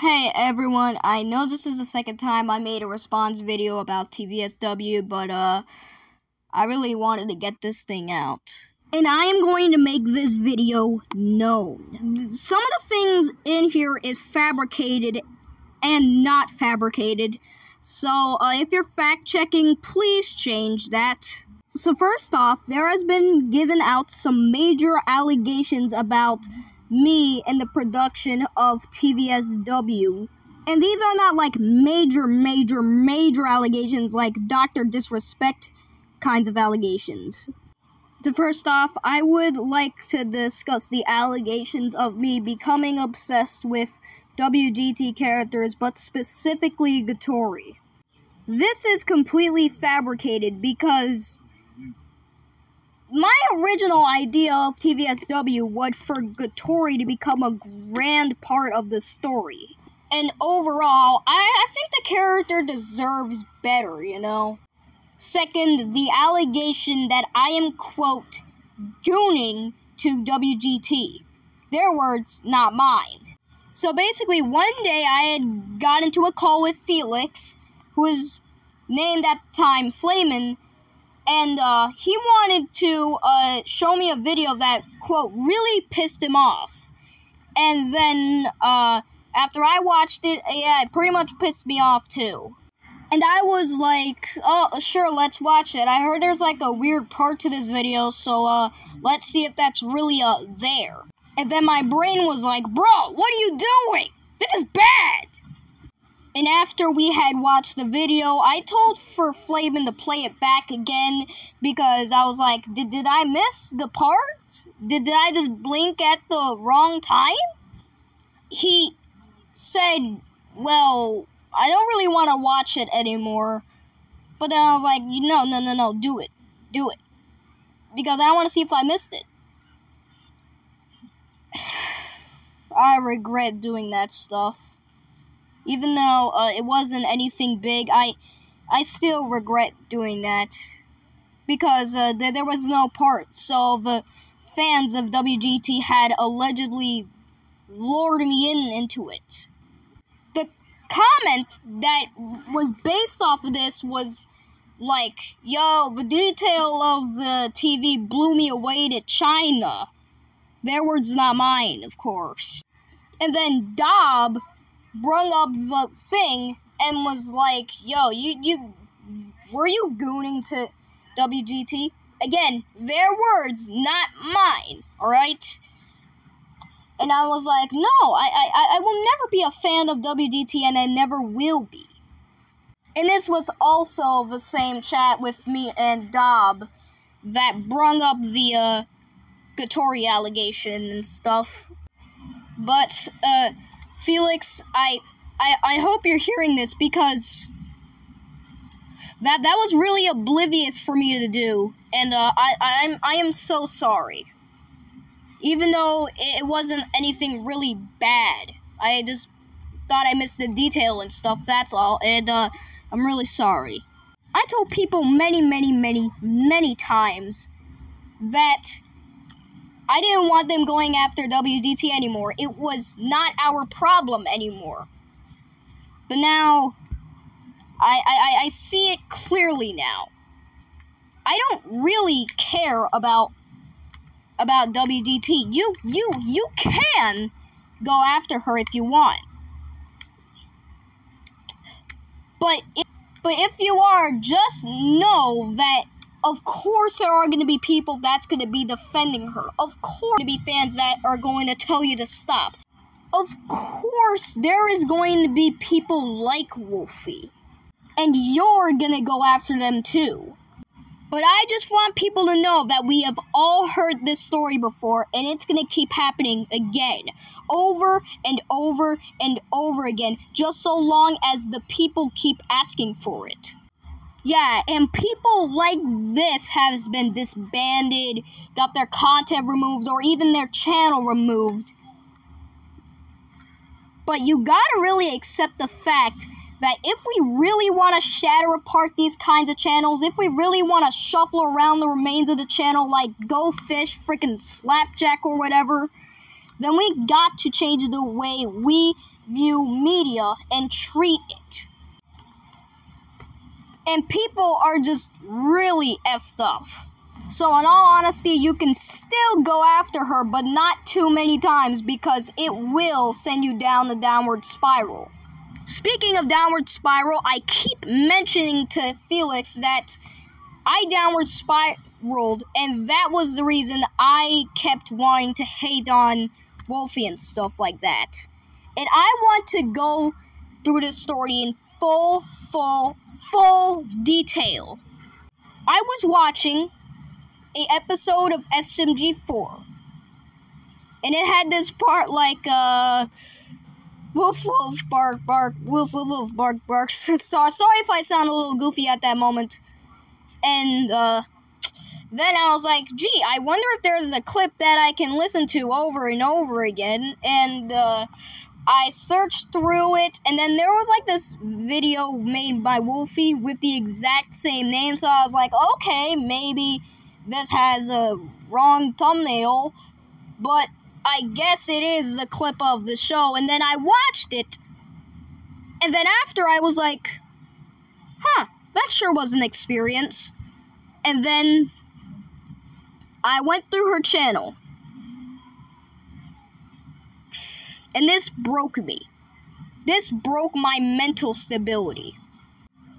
Hey everyone, I know this is the second time I made a response video about TVSW, but I really wanted to get this thing out. And I am going to make this video known. Some of the things in here is fabricated and not fabricated. So if you're fact-checking, please change that. So first off, there has been given out some major allegations about me and the production of TVSW. And these are not like major allegations like Dr. Disrespect kinds of allegations. So first off, I would like to discuss the allegations of me becoming obsessed with WGT characters, but specifically Gattori. This is completely fabricated because my original idea of TVSW was for Gattori to become a grand part of the story. And overall, I think the character deserves better, you know? Second, the allegation that I am, quote, gooning to WGT. Their words, not mine. So basically, one day I had got into a call with Felix, who was named at the time Flamin', and he wanted to show me a video that, quote, really pissed him off. And then after I watched it, yeah, it pretty much pissed me off too. And I was like, oh, sure, let's watch it. I heard there's like a weird part to this video, so let's see if that's really there. And then my brain was like, bro, what are you doing? This is bad! And after we had watched the video, I told for Flamin to play it back again because I was like, did I miss the part? Did I just blink at the wrong time? He said, well, I don't really want to watch it anymore. But then I was like, no, do it. Do it. Because I want to see if I missed it. I regret doing that stuff. Even though it wasn't anything big, I still regret doing that. Because there was no part. So the fans of WGT had allegedly lured me into it. The comment that was based off of this was like, yo, the detail of the TV blew me away to China. Their words, not mine, of course. And then Dob brung up the thing and was like, yo, were you gooning to WGT? Again, their words, not mine, alright? And I was like, no, I will never be a fan of WGT, and I never will be. And this was also the same chat with me and Dob that brung up the Gattori allegation and stuff. But Felix, I hope you're hearing this because that was really oblivious for me to do, and I am so sorry. Even though it wasn't anything really bad, I just thought I missed the detail and stuff. That's all, and I'm really sorry. I told people many times that I didn't want them going after WGT anymore. It was not our problem anymore. But now, I see it clearly now. I don't really care about WGT. You can go after her if you want. But if you are, just know that of course there are going to be people that's going to be defending her. Of course there are going to be fans that are going to tell you to stop. Of course there is going to be people like Wolfie. And you're going to go after them too. But I just want people to know that we have all heard this story before, and it's going to keep happening again. Over and over and over again, just so long as the people keep asking for it. Yeah, and people like this has been disbanded, got their content removed, or even their channel removed. But you gotta really accept the fact that if we really want to shatter apart these kinds of channels, if we really want to shuffle around the remains of the channel like Go Fish, freaking Slapjack, or whatever, then we got to change the way we view media and treat it. And people are just really effed up. So in all honesty, you can still go after her, but not too many times, because it will send you down the downward spiral. Speaking of downward spiral, I keep mentioning to Felix that I downward spiraled, and that was the reason I kept wanting to hate on Wolfie and stuff like that. And I want to go through this story in full detail. I was watching an episode of SMG4, and it had this part like, woof woof bark bark, woof woof woof bark bark. So sorry if I sound a little goofy at that moment. And then I was like, gee, I wonder if there's a clip that I can listen to over and over again. And I searched through it, and then there was like this video made by Wolfie with the exact same name. So I was like, okay, maybe this has a wrong thumbnail, but I guess it is the clip of the show. And then I watched it, and then after I was like, huh, that sure was an experience. And then I went through her channel, and this broke me. This broke my mental stability.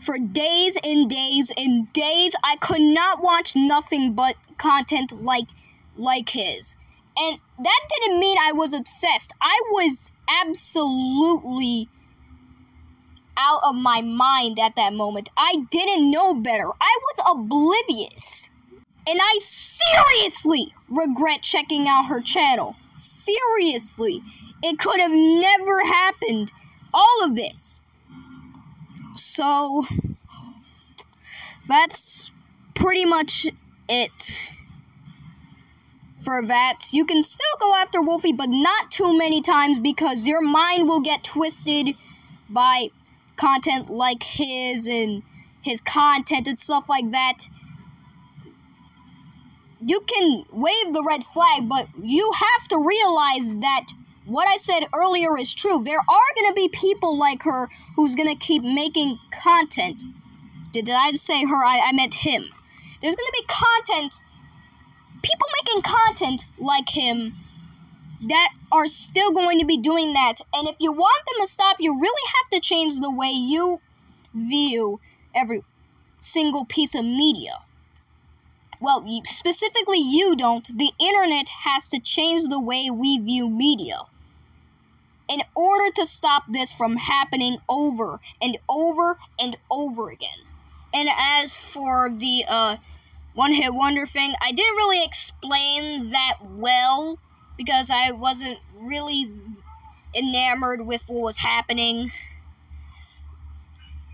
For days and days and days, I could not watch nothing but content like his. And that didn't mean I was obsessed. I was absolutely out of my mind at that moment. I didn't know better. I was oblivious. And I seriously regret checking out her channel. Seriously. It could have never happened. All of this. So, that's pretty much it for that. You can still go after Wolfie, but not too many times, because your mind will get twisted by content like his and his content and stuff like that. You can wave the red flag, but you have to realize that what I said earlier is true. There are going to be people like her who's going to keep making content. Did I just say her? I meant him. There's going to be people making content like him that are still going to be doing that. And if you want them to stop, you really have to change the way you view every single piece of media. Well, specifically you don't. The internet has to change the way we view media in order to stop this from happening over and over and over again. And as for the one-hit wonder thing, I didn't really explain that well because I wasn't really enamored with what was happening.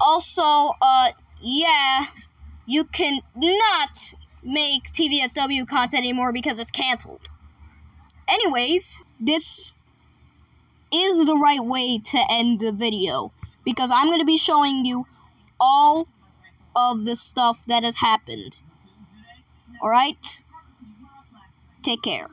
Also, yeah, you can not make TVSW content anymore because it's canceled. Anyways, this is the right way to end the video, because I'm going to be showing you all of the stuff that has happened. Alright? Take care.